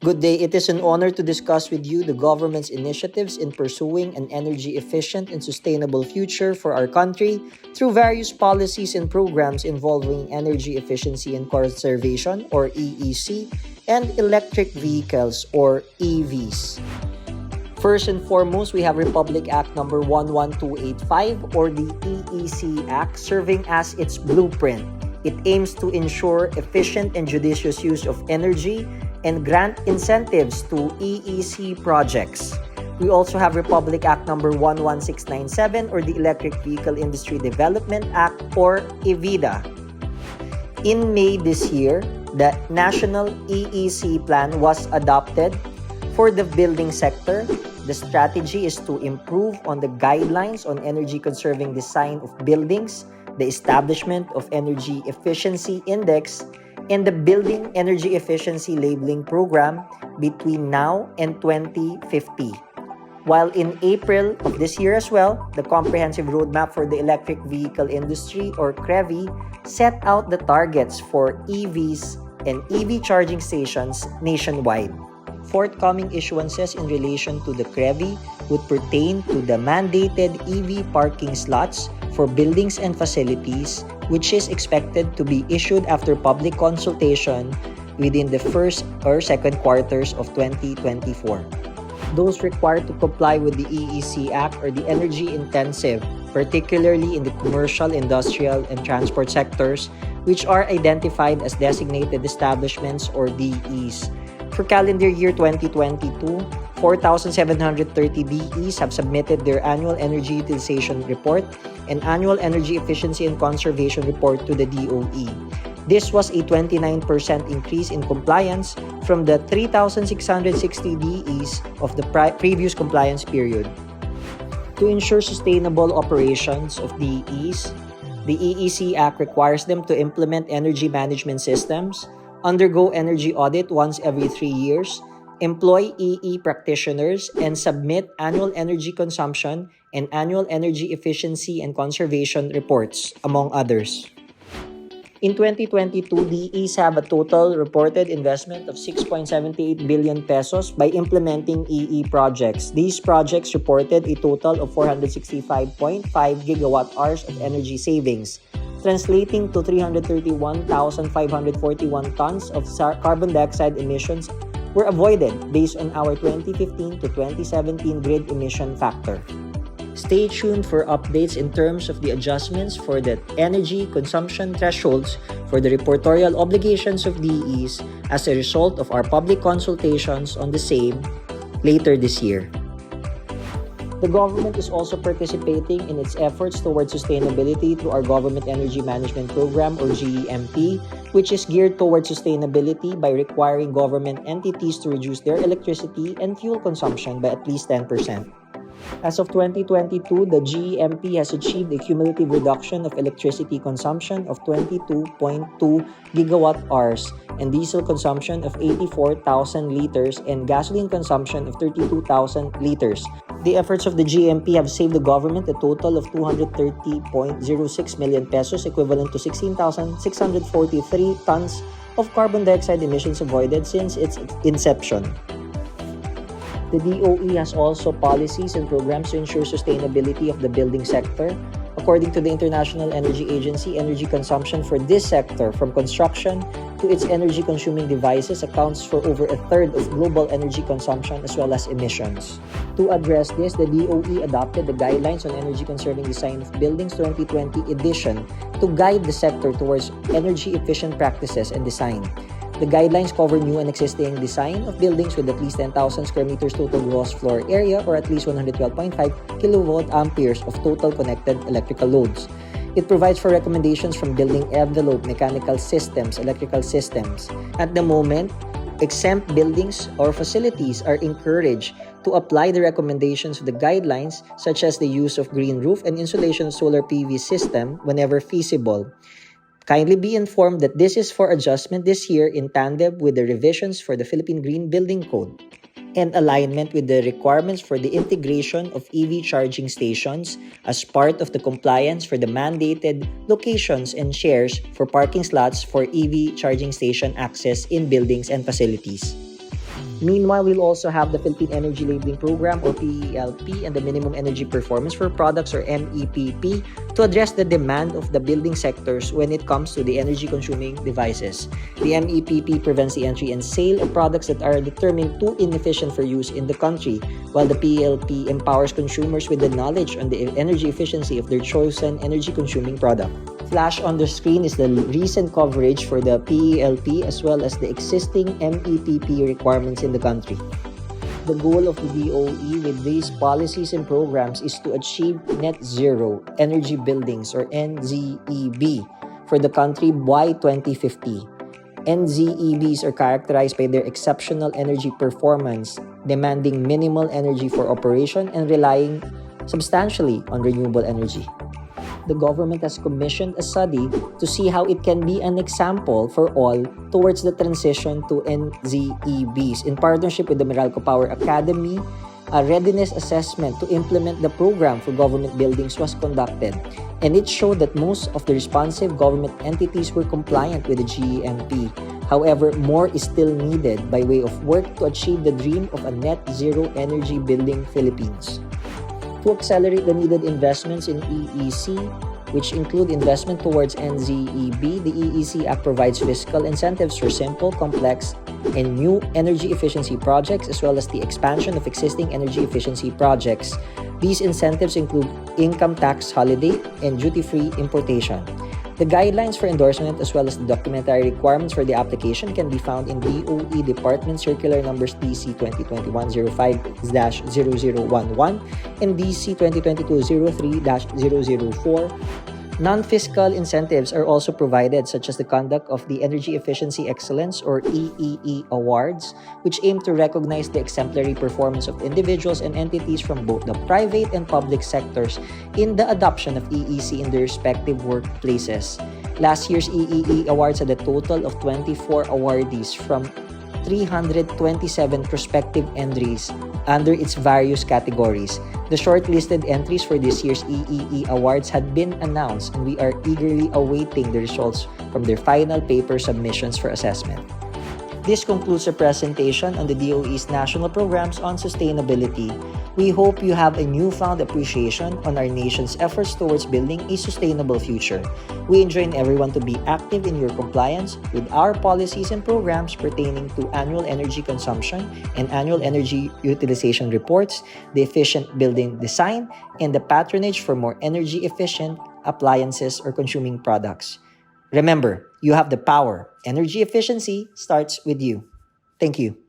Good day. It is an honor to discuss with you the government's initiatives in pursuing an energy-efficient and sustainable future for our country through various policies and programs involving energy efficiency and conservation, or EEC, and electric vehicles, or EVs. First and foremost, we have Republic Act number 11285, or the EEC Act, serving as its blueprint. It aims to ensure efficient and judicious use of energy and grant incentives to EEC projects. We also have Republic Act number 11697, or the Electric Vehicle Industry Development Act, or EVIDA. In May this year, the National EEC Plan was adopted for the building sector. The strategy is to improve on the guidelines on energy-conserving design of buildings, the establishment of Energy Efficiency Index, and the Building Energy Efficiency Labeling Program between now and 2050. While in April of this year as well, the Comprehensive Roadmap for the Electric Vehicle Industry, or CREVI, set out the targets for EVs and EV charging stations nationwide. Forthcoming issuances in relation to the CREVI would pertain to the mandated EV parking slots for buildings and facilities, which is expected to be issued after public consultation within the first or second quarters of 2024. Those required to comply with the EEC Act are the energy-intensive, particularly in the commercial, industrial, and transport sectors, which are identified as designated establishments, or DEs. For calendar year 2022, 4,730 DEs have submitted their annual energy utilization report and annual energy efficiency and conservation report to the DOE. This was a 29% increase in compliance from the 3,660 DEs of the previous compliance period. To ensure sustainable operations of DEs, the EEC Act requires them to implement energy management systems, undergo energy audit once every 3 years, employ EE practitioners, and submit annual energy consumption and annual energy efficiency and conservation reports, among others. In 2022, DEs have a total reported investment of 6.78 billion pesos by implementing EE projects. These projects reported a total of 465.5 gigawatt hours of energy savings, translating to 331,541 tons of carbon dioxide emissions were avoided based on our 2015 to 2017 grid emission factor. Stay tuned for updates in terms of the adjustments for the energy consumption thresholds for the reportorial obligations of DEs as a result of our public consultations on the same later this year. The government is also participating in its efforts towards sustainability through our Government Energy Management Program, or GEMP, which is geared towards sustainability by requiring government entities to reduce their electricity and fuel consumption by at least 10%. As of 2022, the GEMP has achieved a cumulative reduction of electricity consumption of 22.2 gigawatt hours and diesel consumption of 84,000 liters and gasoline consumption of 32,000 liters. The efforts of the GMP have saved the government a total of 230.06 million pesos, equivalent to 16,643 tons of carbon dioxide emissions avoided since its inception. The DOE has also policies and programs to ensure sustainability of the building sector. According to the International Energy Agency, energy consumption for this sector, from construction to its energy-consuming devices, accounts for over a third of global energy consumption as well as emissions. To address this, the DOE adopted the Guidelines on Energy-Conserving Design of Buildings 2020 edition to guide the sector towards energy-efficient practices and design. The guidelines cover new and existing design of buildings with at least 10,000 square meters total gross floor area, or at least 112.5 kilovolt amperes of total connected electrical loads. It provides for recommendations from building envelope, mechanical systems, electrical systems. At the moment, exempt buildings or facilities are encouraged to apply the recommendations of the guidelines, such as the use of green roof and installation of solar PV system whenever feasible. Kindly be informed that this is for adjustment this year in tandem with the revisions for the Philippine Green Building Code and alignment with the requirements for the integration of EV charging stations as part of the compliance for the mandated locations and shares for parking slots for EV charging station access in buildings and facilities. Meanwhile, we'll also have the Philippine Energy Labeling Program or PELP and the Minimum Energy Performance for Products or MEPP to address the demand of the building sectors when it comes to the energy-consuming devices. The MEPP prevents the entry and sale of products that are determined too inefficient for use in the country, while the PELP empowers consumers with the knowledge on the energy efficiency of their chosen energy-consuming product. Flash on the screen is the recent coverage for the PELP as well as the existing MEPP requirements in the country. The goal of the DOE with these policies and programs is to achieve net zero energy buildings or NZEB for the country by 2050. NZEBs are characterized by their exceptional energy performance, demanding minimal energy for operation and relying substantially on renewable energy. The government has commissioned a study to see how it can be an example for all towards the transition to NZEBs. In partnership with the Meralco Power Academy, a readiness assessment to implement the program for government buildings was conducted, and it showed that most of the responsive government entities were compliant with the GEMP. However, more is still needed by way of work to achieve the dream of a net zero energy building Philippines. To accelerate the needed investments in EEC, which include investment towards NZEB, the EEC Act provides fiscal incentives for simple, complex, and new energy efficiency projects as well as the expansion of existing energy efficiency projects. These incentives include income tax holiday and duty-free importation. The guidelines for endorsement as well as the documentary requirements for the application can be found in DOE Department Circular Numbers DC 2021-05-0011 and DC 2022-03-004. Non-fiscal incentives are also provided, such as the conduct of the Energy Efficiency Excellence or EEE Awards, which aim to recognize the exemplary performance of individuals and entities from both the private and public sectors in the adoption of EEC in their respective workplaces. Last year's EEE Awards had a total of 24 awardees from 327 prospective entries under its various categories. The shortlisted entries for this year's EEE Awards had been announced, and we are eagerly awaiting the results from their final paper submissions for assessment. This concludes the presentation on the DOE's national programs on sustainability. We hope you have a newfound appreciation on our nation's efforts towards building a sustainable future. We enjoin everyone to be active in your compliance with our policies and programs pertaining to annual energy consumption and annual energy utilization reports, the efficient building design, and the patronage for more energy efficient appliances or consuming products. Remember, you have the power. Energy efficiency starts with you. Thank you.